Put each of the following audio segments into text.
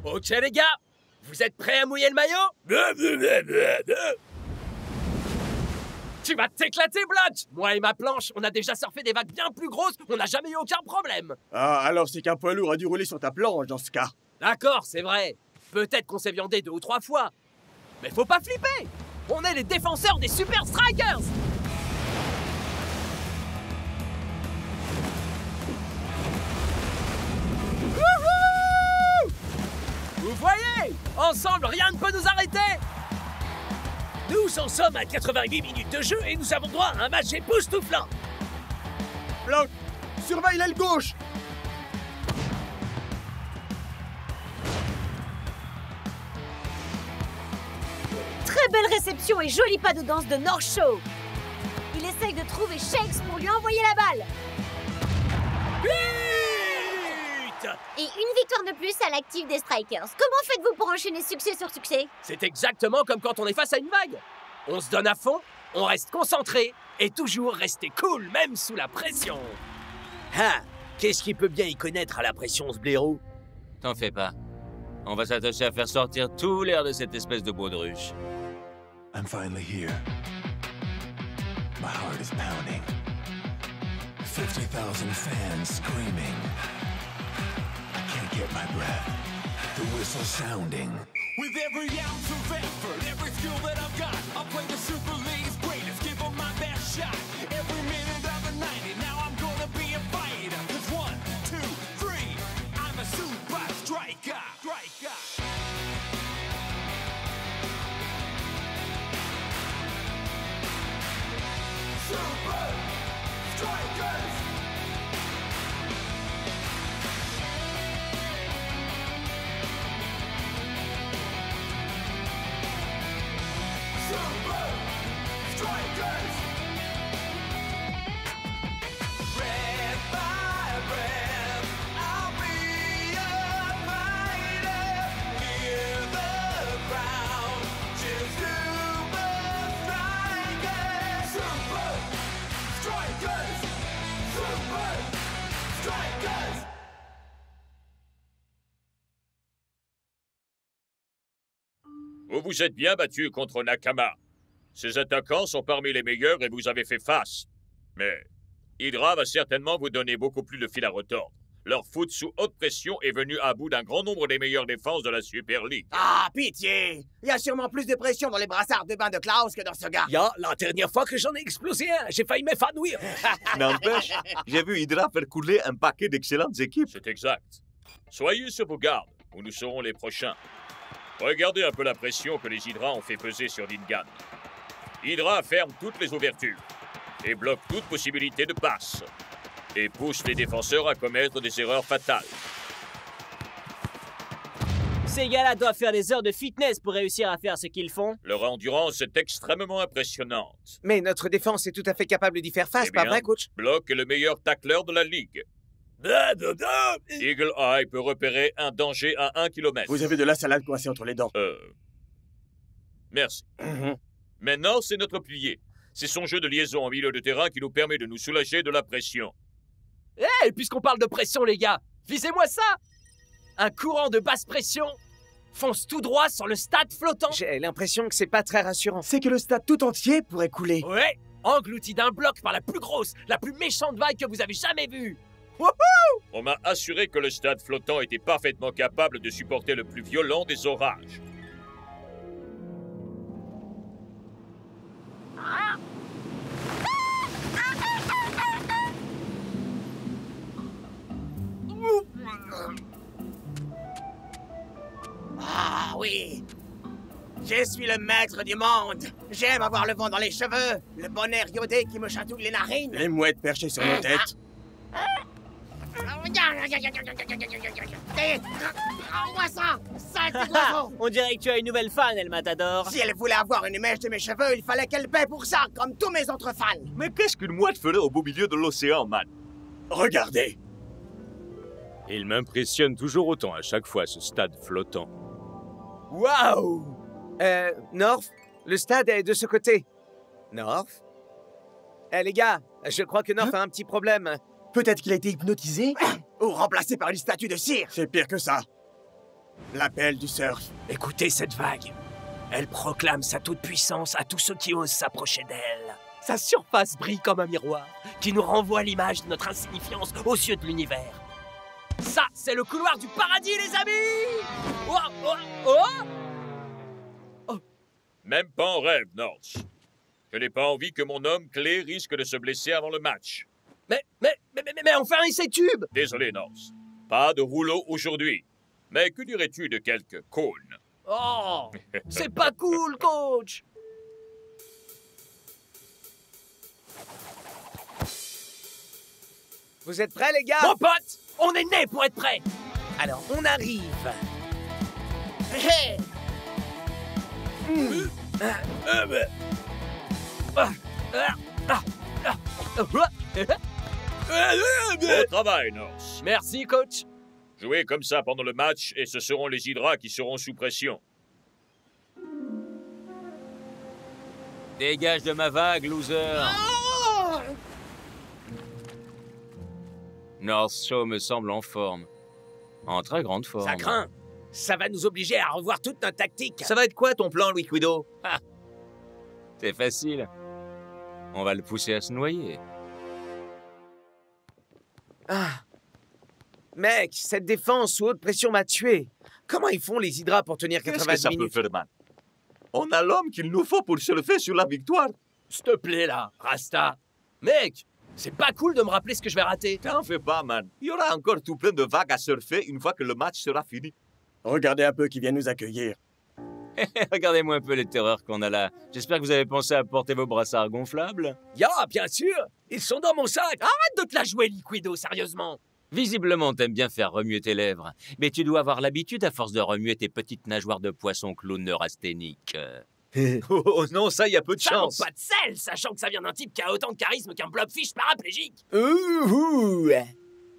Ok les gars, vous êtes prêts à mouiller le maillot? Tu vas t'éclater, Block! Moi et ma planche, on a déjà surfé des vagues bien plus grosses, on n'a jamais eu aucun problème. Ah, alors c'est qu'un poids lourd a dû rouler sur ta planche dans ce cas. D'accord, c'est vrai. Peut-être qu'on s'est viandé 2 ou 3 fois. Mais faut pas flipper! On est les défenseurs des Super Strikers! Wouhou! Vous voyez? Ensemble, rien ne peut nous arrêter! Nous en sommes à 88 minutes de jeu et nous avons droit à un match époustouflant! Block, surveille l'aile gauche. Très belle réception et joli pas de danse de North Show. Il essaye de trouver Shakes pour lui envoyer la balle. But! Et une victoire de plus à l'actif des Strikers. Comment faites-vous pour enchaîner succès sur succès? C'est exactement comme quand on est face à une vague. On se donne à fond, on reste concentré et toujours rester cool, même sous la pression. Ah, qu'est-ce qui peut bien y connaître à la pression, ce blaireau? T'en fais pas. On va s'attacher à faire sortir tout l'air de cette espèce de baudruche. I'm finally here. My heart is pounding. 50,000 fans screaming. I can't get my breath. The whistle sounding. With every ounce of effort, every skill that I've got, I'll play the Super League's greatest, give them my best shot. Every minute of the 90, now I'm gonna be a fighter. 'Cause 1, 2, 3, I'm a super striker. Super Strikers! Super Strikers! Breath by breath, I'll be a fighter. Hear the crowd cheer Super Strikers! Super Strikers! Super Strikers! Vous vous êtes bien battu contre Nakama. Ses attaquants sont parmi les meilleurs et vous avez fait face. Mais Hydra va certainement vous donner beaucoup plus de fil à retordre. Leur foot sous haute pression est venu à bout d'un grand nombre des meilleures défenses de la Super League. Ah, pitié! Il y a sûrement plus de pression dans les brassards de bain de Klaus que dans ce gars. La dernière fois que j'en ai explosé un, j'ai failli m'évanouir. N'empêche, j'ai vu Hydra faire couler un paquet d'excellentes équipes. C'est exact. Soyez sur vos gardes, ou nous serons les prochains. Regardez un peu la pression que les Hydras ont fait peser sur Lingan. Hydra ferme toutes les ouvertures et bloque toute possibilité de passe et pousse les défenseurs à commettre des erreurs fatales. Ces gars-là doivent faire des heures de fitness pour réussir à faire ce qu'ils font. Leur endurance est extrêmement impressionnante. Mais notre défense est tout à fait capable d'y faire face, Eh pas bien, vrai, coach? Block est le meilleur tacleur de la ligue. Eagle Eye peut repérer un danger à 1 km. Vous avez de la salade coincée entre les dents. Merci. Maintenant, c'est notre pilier. C'est son jeu de liaison en milieu de terrain qui nous permet de nous soulager de la pression. Puisqu'on parle de pression, les gars, visez-moi ça! Un courant de basse pression fonce tout droit sur le stade flottant. J'ai l'impression que c'est pas très rassurant. C'est que le stade tout entier pourrait couler. Ouais, englouti d'un bloc par la plus grosse, la plus méchante vague que vous avez jamais vue. On m'a assuré que le stade flottant était parfaitement capable de supporter le plus violent des orages. Ah oui! Je suis le maître du monde! J'aime avoir le vent dans les cheveux, le bon air iodé qui me chatouille les narines! Les mouettes perchées sur nos têtes. Envoie ça! Sale petit oiseau! On dirait que tu as une nouvelle fan, El Matador. Si elle voulait avoir une mèche de mes cheveux, il fallait qu'elle paie pour ça, comme tous mes autres fans! Mais qu'est-ce qu'une mouette ferait au beau milieu de l'océan, man? Regardez. Il m'impressionne toujours autant à chaque fois, ce stade flottant. Waouh! North, le stade est de ce côté. North? Les gars, je crois que North a un petit problème. Peut-être qu'il a été hypnotisé Ou remplacé par une statue de cire. C'est pire que ça. L'appel du surf. Écoutez cette vague. Elle proclame sa toute-puissance à tous ceux qui osent s'approcher d'elle. Sa surface brille comme un miroir, qui nous renvoie l'image de notre insignifiance aux yeux de l'univers. Ça, c'est le couloir du paradis, les amis! Oh, oh, oh! Même pas en rêve, Norse. Je n'ai pas envie que mon homme clé risque de se blesser avant le match. Mais on fait un essai tube! Désolé, Norse. Pas de rouleau aujourd'hui. Mais que dirais-tu de quelques cônes? Oh! C'est pas cool, coach! Vous êtes prêts, les gars? Mon pote, on est né pour être prêts! Alors, on arrive. Bon travail, Norse. Merci, coach. Jouez comme ça pendant le match et ce seront les Hydras qui seront sous pression. Dégage de ma vague, loser. North Show me semble en forme. En très grande forme. Ça craint. Ça va nous obliger à revoir toute notre tactique. Ça va être quoi ton plan, Liquido? C'est facile. On va le pousser à se noyer. Ah. Mec, cette défense sous haute pression m'a tué. Comment ils font les Hydras pour tenir 90 minutes? faire, man? On a l'homme qu'il nous faut pour surfer sur la victoire. S'il te plaît, là, Rasta. Mec, c'est pas cool de me rappeler ce que je vais rater. T'en fais pas, man. Il y aura encore tout plein de vagues à surfer une fois que le match sera fini. Regardez un peu qui vient nous accueillir. Regardez-moi un peu les terreurs qu'on a là. J'espère que vous avez pensé à porter vos brassards gonflables. Ya, bien sûr. Ils sont dans mon sac. Arrête de te la jouer, Liquido, sérieusement. Visiblement, t'aimes bien faire remuer tes lèvres. Mais tu dois avoir l'habitude à force de remuer tes petites nageoires de poisson clown neurasthénique. Oh non, ça, il y a peu de Ça manque chance. pas de sel, sachant que ça vient d'un type qui a autant de charisme qu'un blobfish paraplégique. Ouh.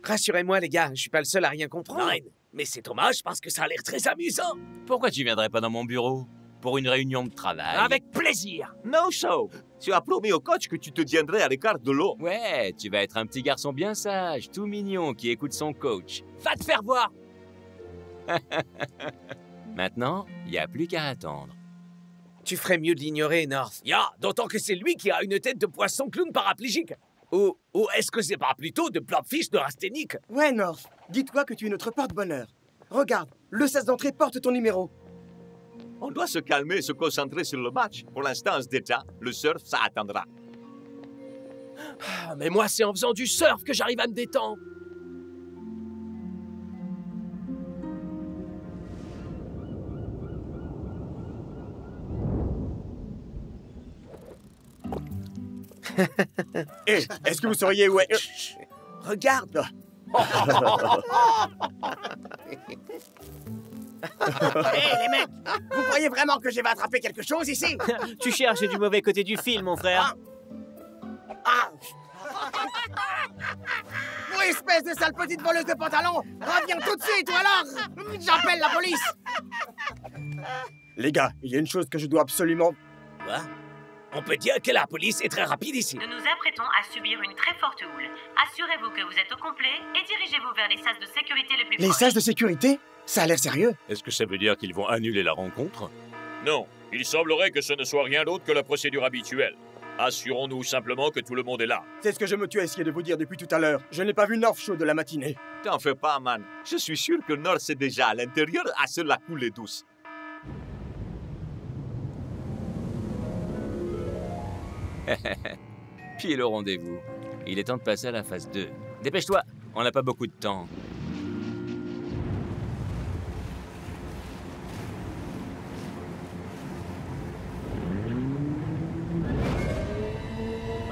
Rassurez-moi, les gars, je suis pas le seul à rien comprendre. Nine, mais c'est dommage parce que ça a l'air très amusant. Pourquoi tu viendrais pas dans mon bureau? Pour une réunion de travail? Avec plaisir. No show. Tu as promis au coach que tu te tiendrais à l'écart de l'eau. Ouais, tu vas être un petit garçon bien sage, tout mignon, qui écoute son coach. Va te faire voir. Maintenant, il n'y a plus qu'à attendre. Tu ferais mieux de l'ignorer, North. Ya, d'autant que c'est lui qui a une tête de poisson clown paraplégique. Ou est-ce que c'est pas plutôt de blobfish neurasthénique? Ouais, North. Dis-toi que tu es notre porte-bonheur. Regarde, le sas d'entrée porte ton numéro. On doit se calmer et se concentrer sur le match. Pour l'instant, déjà, le surf, ça attendra. Ah, mais moi, c'est en faisant du surf que j'arrive à me détendre. Hé, est-ce que vous sauriez où est... Regarde. Hé, les mecs, vous croyez vraiment que je vais attraper quelque chose ici? Tu cherches du mauvais côté du film, mon frère. Ah! Vous, espèce de sale petite voleuse de pantalon! Reviens tout de suite, ou alors j'appelle la police! Les gars, il y a une chose que je dois absolument... Quoi? On peut dire que la police est très rapide ici. Nous nous apprêtons à subir une très forte houle. Assurez-vous que vous êtes au complet et dirigez-vous vers les sas de sécurité les plus Les proches. sas de sécurité? Ça a l'air sérieux. Est-ce que ça veut dire qu'ils vont annuler la rencontre? Non. Il semblerait que ce ne soit rien d'autre que la procédure habituelle. Assurons-nous simplement que tout le monde est là. C'est ce que je me tue à essayer de vous dire depuis tout à l'heure. Je n'ai pas vu North Show de la matinée. T'en fais pas, man. Je suis sûr que North est déjà à l'intérieur à se la couler douce. Puis le rendez-vous. Il est temps de passer à la phase 2. Dépêche-toi, on n'a pas beaucoup de temps.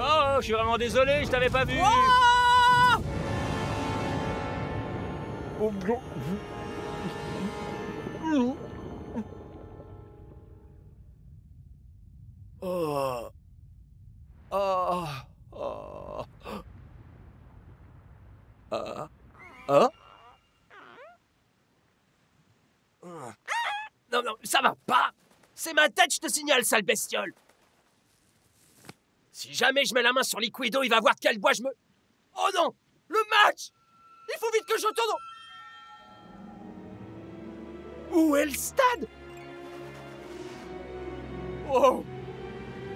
Oh, je suis vraiment désolé, je t'avais pas vu. Oh. Oh. Oh. Oh. Non, non, ça va pas. C'est ma tête, je te signale, sale bestiole. Si jamais je mets la main sur Liquido, il va voir de quel bois je me... Oh non! Le match! Il faut vite que je tourne... Où est le stade? Wow!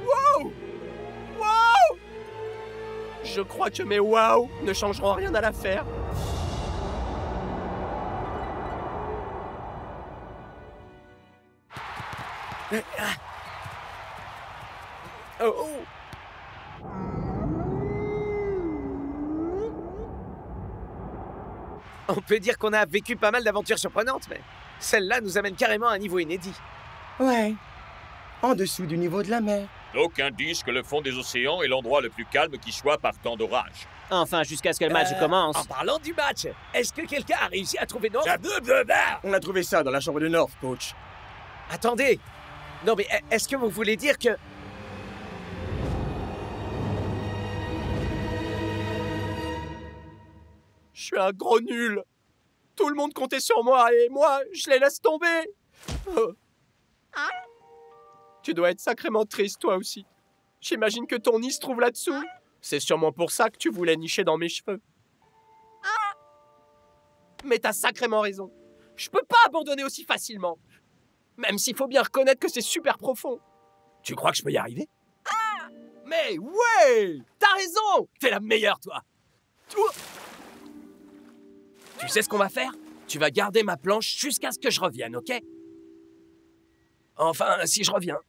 Wow! Wow! Je crois que mes wow ne changeront rien à l'affaire. Oh! On peut dire qu'on a vécu pas mal d'aventures surprenantes, mais celle-là nous amène carrément à un niveau inédit. Ouais. En dessous du niveau de la mer. D'aucuns disent que le fond des océans est l'endroit le plus calme qui soit par temps d'orage. Enfin, jusqu'à ce que le match commence. En parlant du match, est-ce que quelqu'un a réussi à trouver North? On a trouvé ça dans la chambre de North, coach. Attendez. Non mais est-ce que vous voulez dire que... Je suis un gros nul. Tout le monde comptait sur moi et moi, je les laisse tomber. Oh. Tu dois être sacrément triste, toi aussi. J'imagine que ton nid se trouve là-dessous. C'est sûrement pour ça que tu voulais nicher dans mes cheveux. Mais t'as sacrément raison. Je peux pas abandonner aussi facilement. Même s'il faut bien reconnaître que c'est super profond. Tu crois que je peux y arriver? Mais ouais! T'as raison! T'es la meilleure, toi! Tu sais ce qu'on va faire? Tu vas garder ma planche jusqu'à ce que je revienne, ok? Enfin, si je reviens.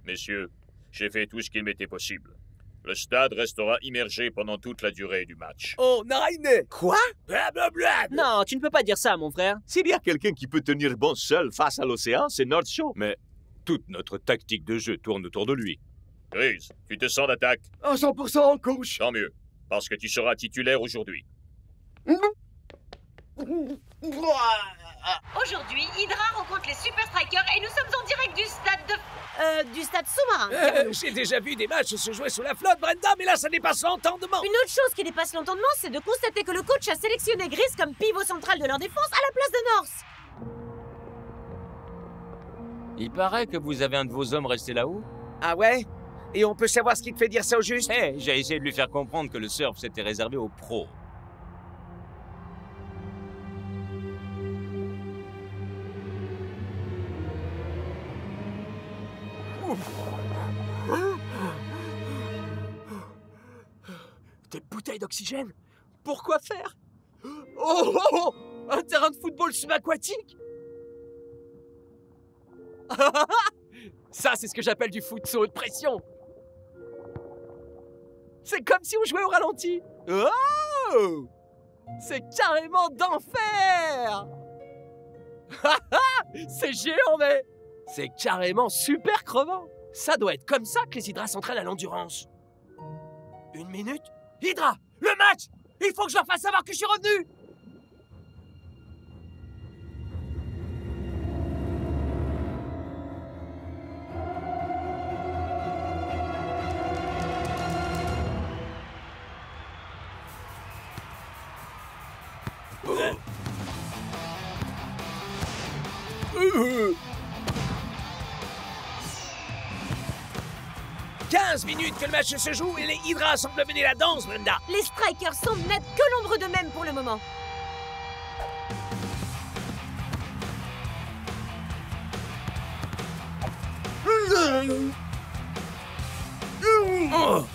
Messieurs, j'ai fait tout ce qu'il m'était possible. Le stade restera immergé pendant toute la durée du match. Oh, Nine! Quoi? Blablabla! Non, tu ne peux pas dire ça, mon frère. S'il y a quelqu'un qui peut tenir bon seul face à l'océan, c'est North Shore. Mais toute notre tactique de jeu tourne autour de lui. Grise, tu te sens d'attaque? À 100%, coach. Tant mieux, parce que tu seras titulaire aujourd'hui. Aujourd'hui, Hydra rencontre les Super Strikers et nous sommes en direct du stade sous-marin. J'ai déjà vu des matchs se jouer sous la flotte, Brenda, mais là, ça dépasse l'entendement. Une autre chose qui dépasse l'entendement, c'est de constater que le coach a sélectionné Gris comme pivot central de leur défense à la place de North. Il paraît que vous avez un de vos hommes resté là-haut. Ah ouais? Et on peut savoir ce qui te fait dire ça au juste? J'ai essayé de lui faire comprendre que le surf c'était réservé aux pros. Des bouteilles d'oxygène? Pourquoi faire? Oh! Un terrain de football subaquatique? Ça, c'est ce que j'appelle du foot-saut de pression. C'est comme si on jouait au ralenti. Oh! C'est carrément d'enfer! C'est géant, mais c'est carrément super crevant. Ça doit être comme ça que les Hydras s'entraînent à l'endurance. Une minute? Hydra! Le match! Il faut que je leur fasse savoir que je suis revenu! Oh. 15 minutes que le match se joue et les Hydras semblent mener la danse, Brenda. Les Strikers semblent n'être que l'ombre d'eux-mêmes pour le moment. Oh.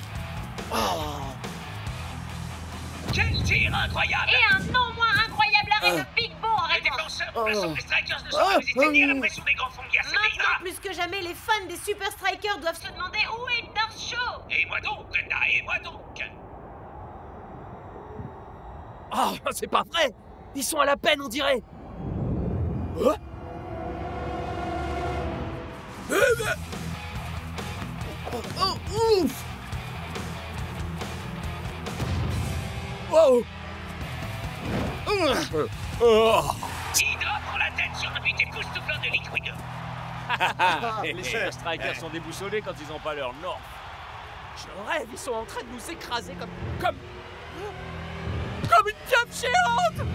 Quel tir incroyable! Et un non moins incroyable arrêt de Big Bo en Les réponse. défenseurs des Strikers ne sont pas résistés à la pression des grands fonds de glace. Maintenant, plus que jamais, les fans des Super Strikers doivent se demander où est North Shore. Et moi donc, Brenda, et moi donc! Oh, c'est pas vrai! Ils sont à la peine, on dirait! Oh, Oh, ouf! wow! Hydra prend la tête sur un but époustouflant de Liquido. Les Super Strikers sont déboussolés quand ils n'ont pas leur North. Je rêve, ils sont en train de nous écraser comme une pieuvre géante.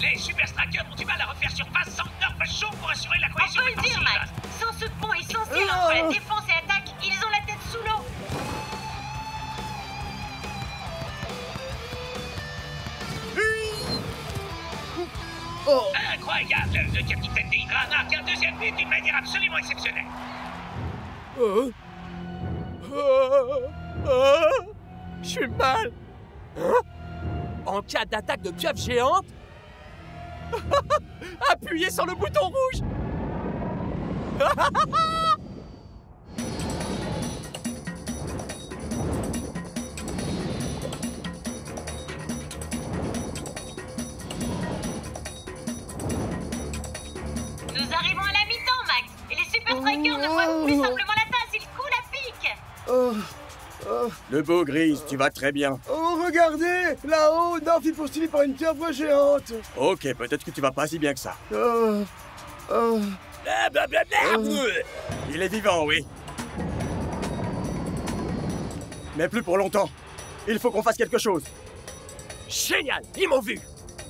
Les Super Strikers ont du mal à refaire surface sans North chaud pour assurer la cohésion On peut le dire, défensive. Max. Sans ce pont essentiel entre la défense et l'attaque, ils ont la tête sous l'eau. Incroyable, le capitaine des Hydra marque un deuxième but d'une manière absolument exceptionnelle. Je suis mal. En cas d'attaque de pieuvre géante, appuyez sur le bouton rouge. Nous arrivons à la mi-temps, Max. Et les Super Strikers ne voient plus simplement la tasse, ils coulent à pic. Le beau Grise, tu vas très bien. Oh, regardez! Là-haut, North est poursuivi par une pieuvre géante! Ok, peut-être que tu vas pas si bien que ça. Il est vivant, oui. Mais plus pour longtemps. Il faut qu'on fasse quelque chose. Génial, ils m'ont vu.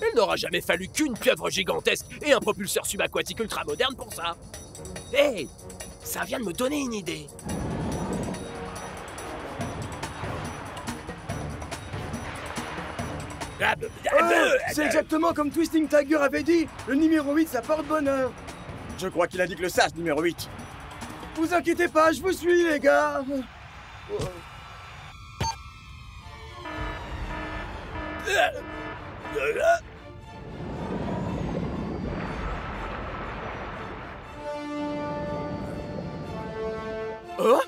Il n'aura jamais fallu qu'une pieuvre gigantesque et un propulseur subaquatique ultra moderne pour ça. Hé, ça vient de me donner une idée. C'est exactement comme Twisting Tiger avait dit! Le numéro 8, ça porte bonheur! Je crois qu'il a dit que le sage numéro 8. Vous inquiétez pas, je vous suis, les gars! Oh,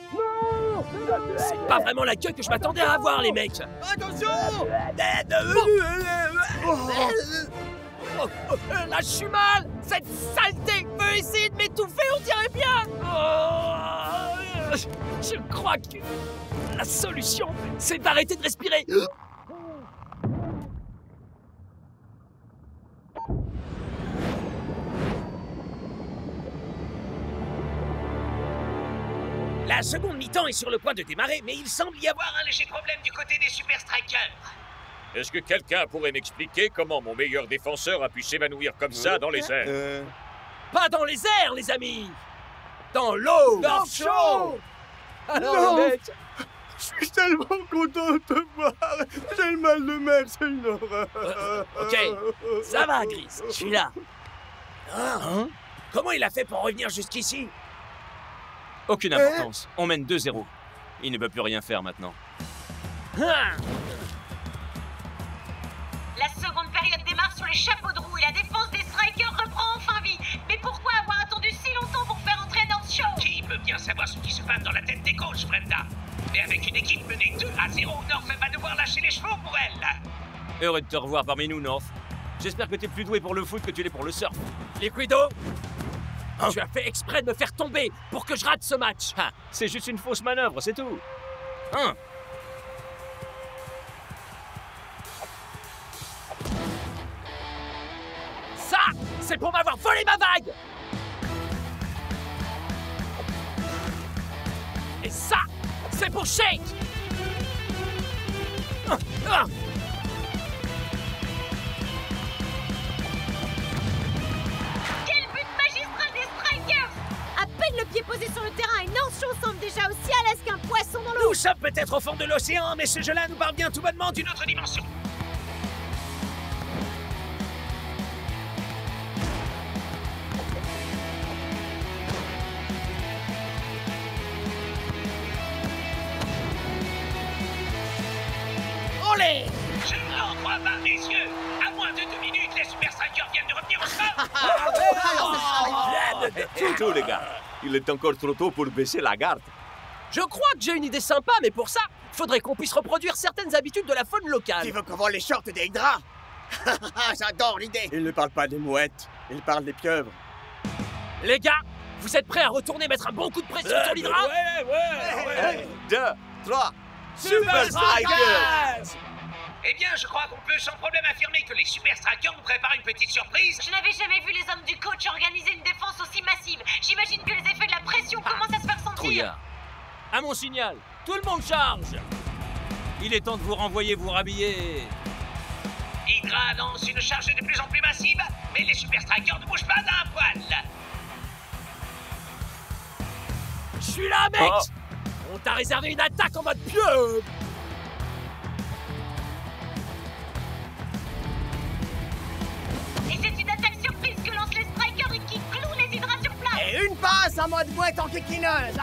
c'est pas vraiment l'accueil que je m'attendais à avoir, les mecs. Attention! Là, je suis mal. Cette saleté veut essayer de m'étouffer, on dirait bien. Je crois que la solution, c'est d'arrêter de respirer. La seconde mi-temps est sur le point de démarrer, mais il semble y avoir un léger problème du côté des Super Strikers. Est-ce que quelqu'un pourrait m'expliquer comment mon meilleur défenseur a pu s'évanouir comme ça dans les airs? Pas dans les airs, les amis. Dans l'eau. North Shore! Alors, Non. les mecs, Je suis tellement content de te voir! J'ai le mal de mer, c'est une horreur! ok, ça va, Gris, je suis là. Comment il a fait pour revenir jusqu'ici? Aucune importance. On mène 2-0. Il ne peut plus rien faire maintenant. Ah. La seconde période démarre sur les chapeaux de roue et la défense des Strikers reprend enfin vie. Mais pourquoi avoir attendu si longtemps pour faire entrer North Shore? Qui peut bien savoir ce qui se passe dans la tête des coachs, Brenda? Mais avec une équipe menée 2-0, North va devoir lâcher les chevaux pour elle. Heureux de te revoir parmi nous, North. J'espère que t'es plus doué pour le foot que tu l'es pour le surf. Liquido, tu as fait exprès de me faire tomber pour que je rate ce match. Ah, c'est juste une fausse manœuvre, c'est tout. Hein? Ça, c'est pour m'avoir volé ma vague. Et ça, c'est pour Shake. Quel but magistral des Strikers! À peine le pied posé sur le terrain et North Shore semble déjà aussi à l'aise qu'un poisson dans l'eau. Nous sommes peut-être au fond de l'océan, mais ce jeu-là nous parvient tout bonnement d'une autre dimension. Olé! Je n'en crois pas mes yeux. À moins de 2 minutes, les Super Strikers viennent de revenir au score. Surtout, les gars. Il est encore trop tôt pour baisser la garde. Je crois que j'ai une idée sympa, mais pour ça, faudrait qu'on puisse reproduire certaines habitudes de la faune locale. Tu veux qu'on vole les shorts des Hydra? J'adore l'idée. Il ne parle pas des mouettes, il parle des pieuvres. Les gars, vous êtes prêts à retourner mettre un bon coup de pression sur l'Hydra? Ouais. 2, 3. Super Strikers! Eh bien, je crois qu'on peut sans problème affirmer que les Super Strikers nous préparent une petite surprise. Je n'avais jamais vu les hommes du coach organiser une défense aussi massive. J'imagine que les effets de la pression commencent à se faire sentir. Trouillard. À mon signal, tout le monde charge. Il est temps de vous renvoyer vous rhabiller. Hydra annonce une charge de plus en plus massive, mais les Super Strikers ne bougent pas d'un poil. Je suis là, mec. On t'a réservé une attaque en mode pieu. Et c'est une attaque surprise que lancent les Strikers et qui cloue les Hydras sur place. Et une passe en mode boîte en kékineuse.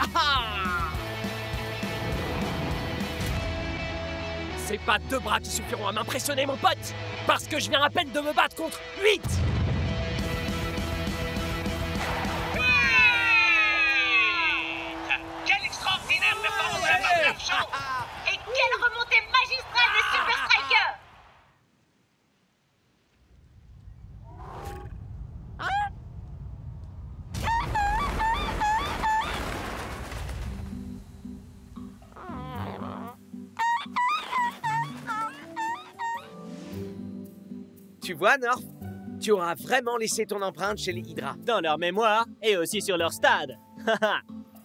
C'est pas 2 bras qui suffiront à m'impressionner, mon pote. Parce que je viens à peine de me battre contre 8. Quelle extraordinaire performance de la part de leur show. Et quelle remontée magistrale des Super Strikers. Tu vois, North, tu auras vraiment laissé ton empreinte chez les Hydra. Dans leur mémoire et aussi sur leur stade.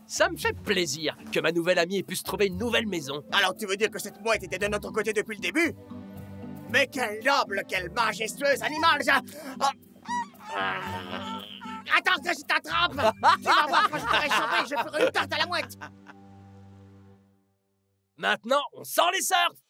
Ça me fait plaisir que ma nouvelle amie ait pu se trouver une nouvelle maison. Alors tu veux dire que cette mouette était de notre côté depuis le début? Mais quel noble, quel majestueux animal, ça! Attends que je t'attrape! Tu vas voir quand je t'aurai chopé, je ferai une tarte à la mouette! Maintenant, on sort les surfs.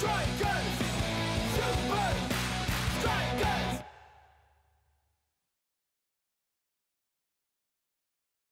Strikers! Super Strikers!